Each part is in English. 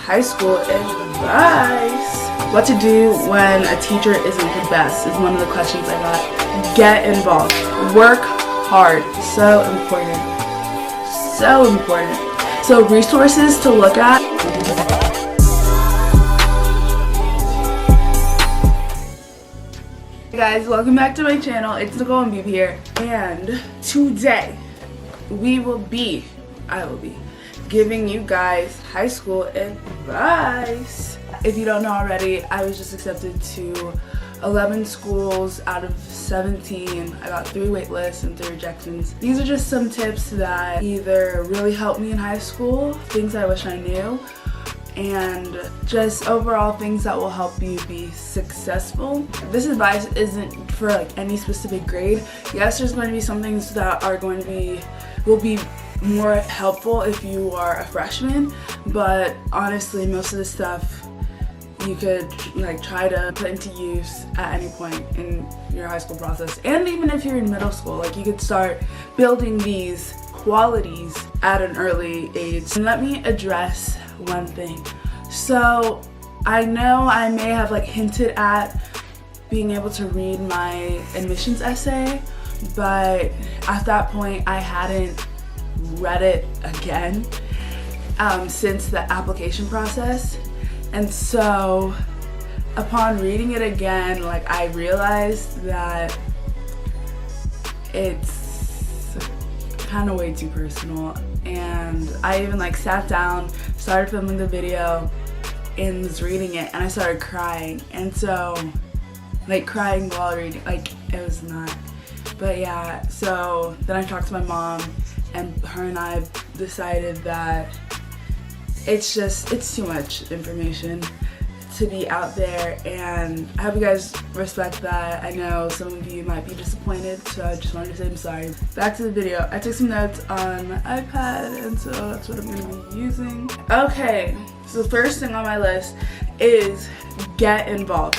high school advice. What to do when a teacher isn't the best is one of the questions I got. Get involved. Work hard. So important. So important. So resources to look at. Hey guys, welcome back to my channel. It's Nicole and Beeb here. And today I will be giving you guys high school advice. If you don't know already, I was just accepted to 11 schools out of 17. I got 3 wait lists and 3 rejections. These are just some tips that either really helped me in high school, things I wish I knew, and just overall things that will help you be successful. This advice isn't for like any specific grade. Yes, there's going to be some things that will be more helpful if you are a freshman, but honestly most of the stuff you could try to put into use at any point in your high school process. And even if you're in middle school, you could start building these qualities at an early age. And let me address one thing. So I know I may have hinted at being able to read my admissions essay, but at that point I hadn't read it again since the application process. And so upon reading it again, I realized that it's kind of way too personal. And I even sat down, started filming the video, and was reading it, and I started crying. And so crying while reading, it was not. But yeah, so then I talked to my mom, and her and I decided that it's too much information to be out there, and I hope you guys respect that. I know some of you might be disappointed, so I just wanted to say I'm sorry. Back to the video. I took some notes on my iPad, and so that's what I'm going to be using. Okay, so the first thing on my list is get involved.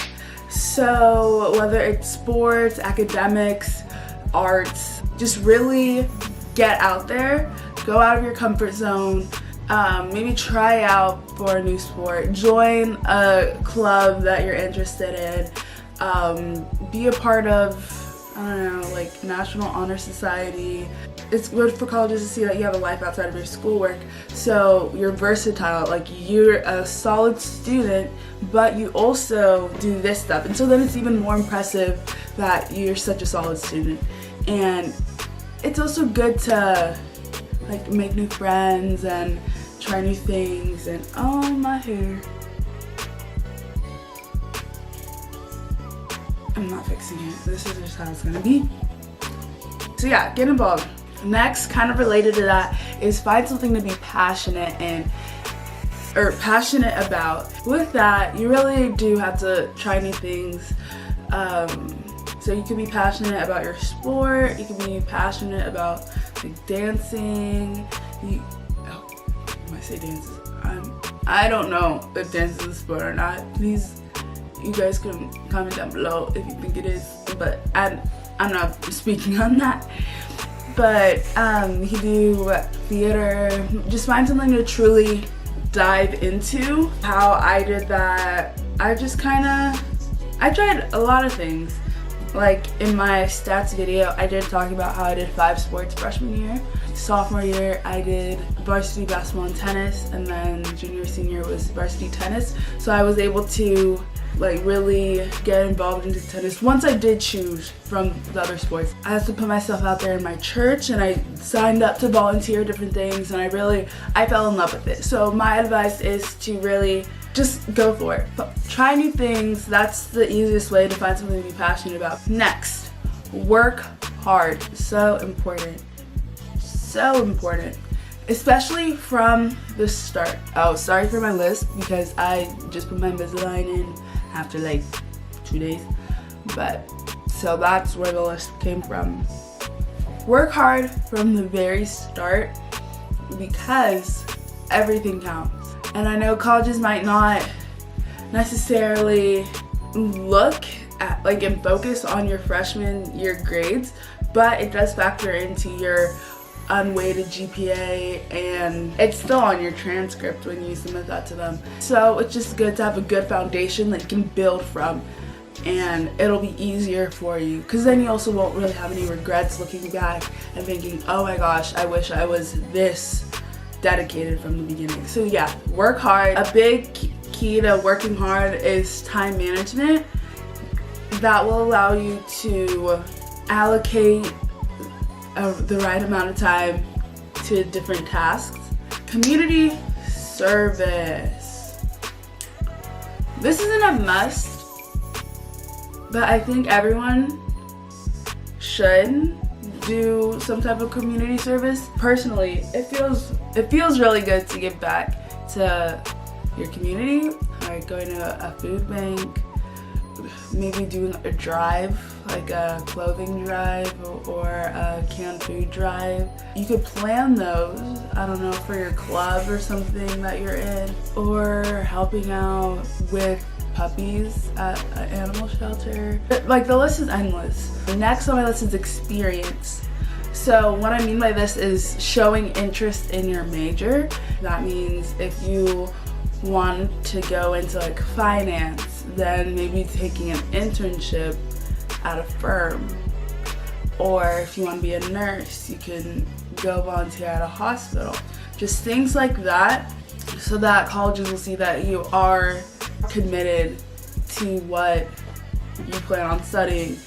So whether it's sports, academics, arts, just really get out there, go out of your comfort zone. Maybe try out for a new sport, join a club that you're interested in, be a part of, I don't know, National Honor Society. It's good for colleges to see that you have a life outside of your schoolwork, so you're versatile, you're a solid student, but you also do this stuff, and so then it's even more impressive that you're such a solid student. And it's also good to make new friends and try new things. And oh, my hair, I'm not fixing it, this is just how it's gonna be. So yeah, get involved. Next, kind of related to that, is find something to be passionate about. With that, you really do have to try new things. So you can be passionate about your sport, you can be passionate about dancing. When I say dances, I don't know if dance is a sport or not. Please, you guys can comment down below if you think it is, but I'm not speaking on that. But you can do theater. Just find something to truly dive into. How I did that, I tried a lot of things. In my stats video, I did talk about how I did 5 sports freshman year. Sophomore year, I did varsity basketball and tennis, and then junior, senior was varsity tennis. So I was able to really get involved into tennis once I did choose from the other sports. I had to put myself out there in my church, and I signed up to volunteer different things, and I fell in love with it. So my advice is to really just go for it. Try new things. That's the easiest way to find something to be passionate about. Next, work hard. So important. So important. Especially from the start. Oh, sorry for my list because I just put my Invisalign in after 2 days. But so that's where the list came from. Work hard from the very start because everything counts. And I know colleges might not necessarily look at and focus on your freshman year grades, but it does factor into your unweighted GPA, and it's still on your transcript when you submit that to them. So it's just good to have a good foundation that you can build from, and it'll be easier for you, because then you also won't really have any regrets looking back and thinking, oh my gosh, I wish I was this dedicated from the beginning. So yeah, work hard. A big key to working hard is time management. That will allow you to allocate the right amount of time to different tasks. Community service. This isn't a must, but I think everyone should do some type of community service. Personally, it feels really good to give back to your community, like going to a food bank, maybe doing a drive, like a clothing drive or a canned food drive. You could plan those, I don't know, for your club or something that you're in, or helping out with puppies at an animal shelter. Like, the list is endless. Next on my list is experience. So what I mean by this is showing interest in your major. That means if you want to go into like finance, then maybe taking an internship at a firm. Or if you want to be a nurse, you can go volunteer at a hospital. Just things like that, so that colleges will see that you are committed to what you plan on studying.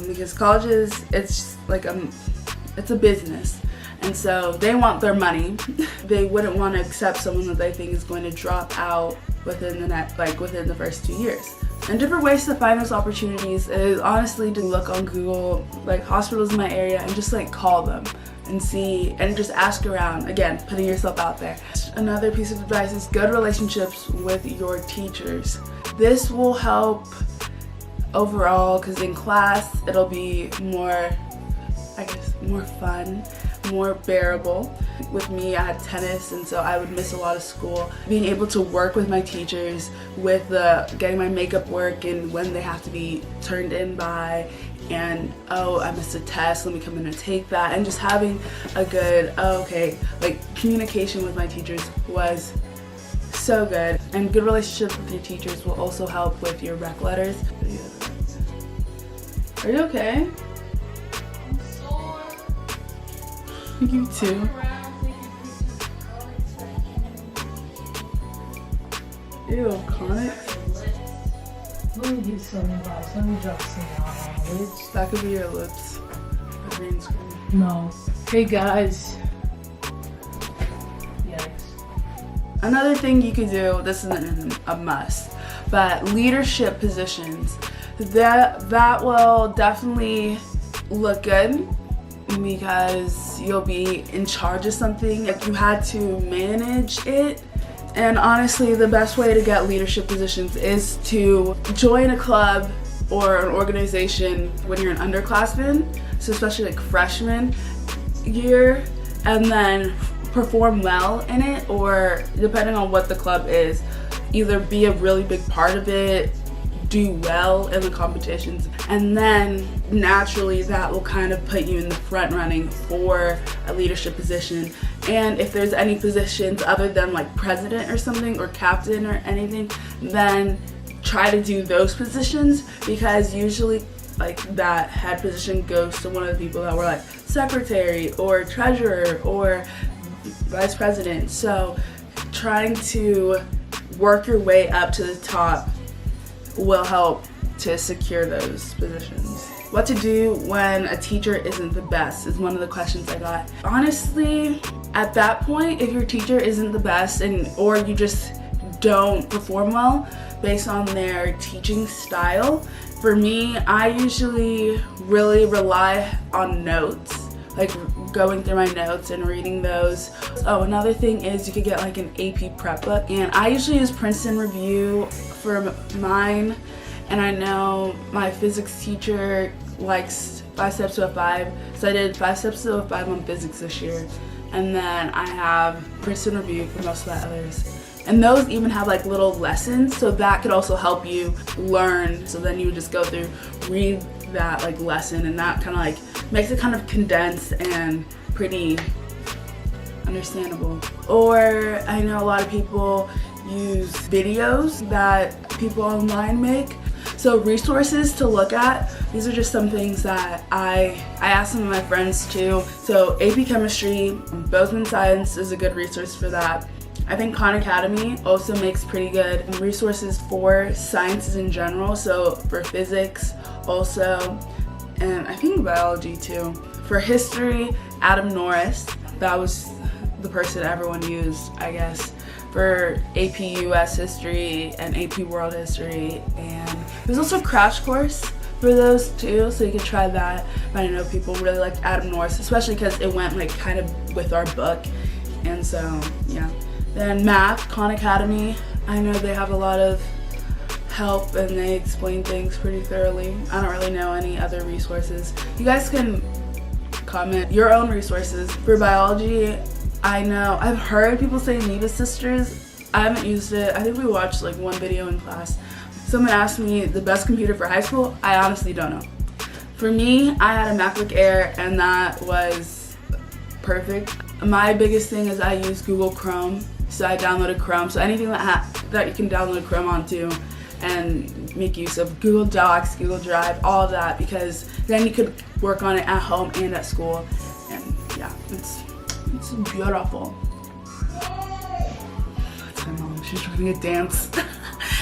Because colleges, it's like it's a business, and so they want their money. They wouldn't want to accept someone that they think is going to drop out within the first 2 years. And different ways to find those opportunities is honestly to look on Google, like hospitals in my area, and just like call them and see, and just ask around. Again, putting yourself out there. Another piece of advice is good relationships with your teachers. This will help overall, because in class it'll be more, I guess, more fun, more bearable. With me, I had tennis, and so I would miss a lot of school. Being able to work with my teachers with getting my makeup work and when they have to be turned in by, and oh, I missed a test, let me come in and take that, and just having a good, communication with my teachers was so good. And good relationships with your teachers will also help with your rec letters. Are you okay? I'm sore. You too. Ew, Conics? Let me get some advice. Let me drop some on my lips. That could be your lips. A green screen. No. Hey guys. Yikes. Another thing you could do, this isn't a must, but leadership positions. That will definitely look good, because you'll be in charge of something. If you had to manage it. And honestly, the best way to get leadership positions is to join a club or an organization when you're an underclassman, so especially like freshman year, and then perform well in it, or depending on what the club is, either be a really big part of it, do well in the competitions, and then naturally that will kind of put you in the front running for a leadership position. And if there's any positions other than like president or something, or captain or anything, then try to do those positions, because usually like that head position goes to one of the people that were like secretary or treasurer or vice president. So trying to work your way up to the top will help to secure those positions. What to do when a teacher isn't the best is one of the questions I got. Honestly, at that point, if your teacher isn't the best or you just don't perform well based on their teaching style, for me, I usually really rely on notes, like going through my notes and reading those. Oh, another thing is you could get like an AP prep book, and I usually use Princeton Review for mine. And I know my physics teacher likes 5 Steps to a 5, so I did 5 Steps to a 5 on physics this year. And then I have Princeton Review for most of the others. And those even have like little lessons, so that could also help you learn. So then you would just go through, read that like lesson, and that kind of like makes it kind of condensed and pretty understandable. Or I know a lot of people use videos that people online make. So resources to look at, these are just some things that I asked some of my friends too. So AP Chemistry, Bozeman Science is a good resource for that. I think Khan Academy also makes pretty good resources for sciences in general. So for physics also, and I think biology too. For history, Adam Norris, that was the person everyone used, I guess, for AP US History and AP World History. And there's also Crash Course for those too, so you can try that. But I know people really liked Adam Norris, especially because it went like kind of with our book. And so, yeah. Then math, Khan Academy, I know they have a lot of help and they explain things pretty thoroughly. I don't really know any other resources. You guys can comment your own resources. For biology, I know I've heard people say Neva Sisters. I haven't used it. I think we watched like one video in class. Someone asked me the best computer for high school. I honestly don't know. For me, I had a MacBook Air and that was perfect. My biggest thing is I use Google Chrome. So I downloaded Chrome. So anything that you can download Chrome onto and make use of Google Docs, Google Drive, all of that, because then you could work on it at home and at school. And yeah, it's beautiful. That's my mom. She's trying to dance.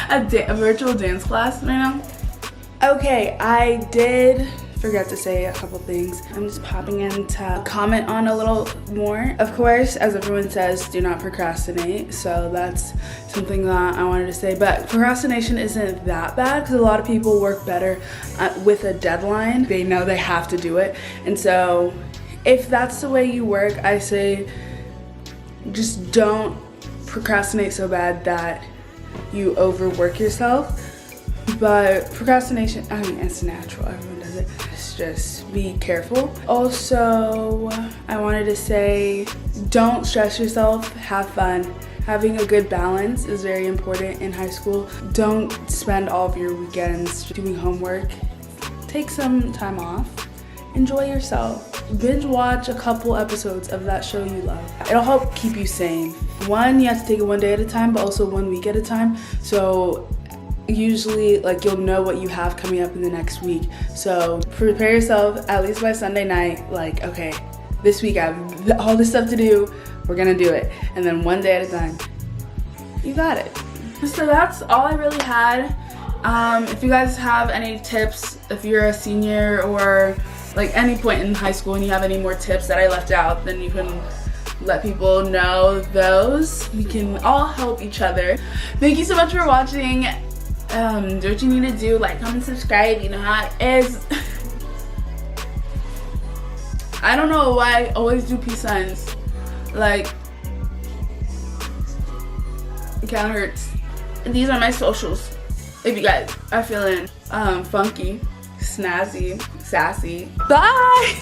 a virtual dance class right now. Okay, I did forget to say a couple things. I'm just popping in to comment on a little more. Of course, as everyone says, do not procrastinate. So that's something that I wanted to say. But procrastination isn't that bad because a lot of people work better with a deadline. They know they have to do it. And so if that's the way you work, I say just don't procrastinate so bad that you overwork yourself. But procrastination, I mean, it's natural, everyone does it. Just be careful. Also, I wanted to say, don't stress yourself, have fun. Having a good balance is very important in high school. Don't spend all of your weekends doing homework. Take some time off. Enjoy yourself. Binge watch a couple episodes of that show you love. It'll help keep you sane. One, you have to take it one day at a time, but also 1 week at a time. So usually like you'll know what you have coming up in the next week. So prepare yourself at least by Sunday night, like, okay, this week I have all this stuff to do, we're gonna do it. And then 1 day at a time. You got it. So that's all I really had. If you guys have any tips, if you're a senior or like any point in high school and you have any more tips that I left out, then you can let people know those. We can all help each other. Thank you so much for watching. Do what you need to do, like, comment, subscribe, you know how it is. I don't know why I always do peace signs. Like, it kind of hurts. And these are my socials. If you guys are feeling funky, snazzy, sassy. Bye!